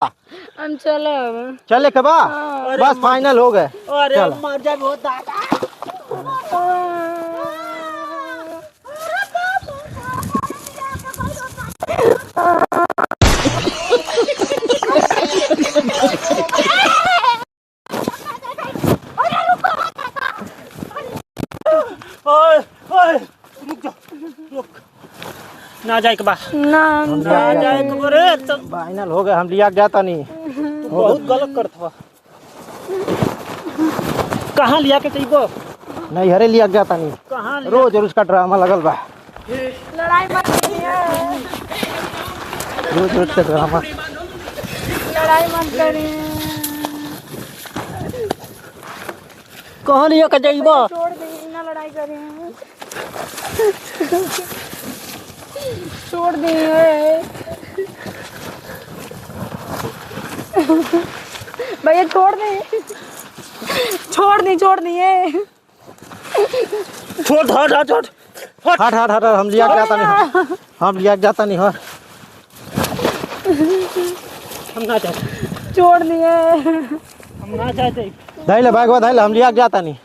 हम चले चले के बा बस फाइनल हो गए। अरे मर जा बहुत दादा। रुक जा रुक ना जाए के बा ना जाए के रे तो फाइनल हो गए। हम लिया जाता नहीं। तू बहुत गलत करत बा। कहाँ लिया के चाहिए नहीं हरे लिया जाता नहीं। कहाँ रोज रोज का ड्रामा लगल बा। लड़ाई मत करिए, रोज रोज का ड्रामा। लड़ाई मत करिए। कहाँ लिया के चाहिए छोड़ दीजिए ना, लड़ाई करिए। छोड़ दिए भैया, छोड़ दिए, छोड़ दिए, छोड़ दिए। छोड़ हट हट हट हट हट हट हम लिया जाता नहीं। हम लिया जाता नहीं। हर हम ना जाते, छोड़ दिए। हम ना जाते। धैले भागवा धैले हम लिया जाता नहीं।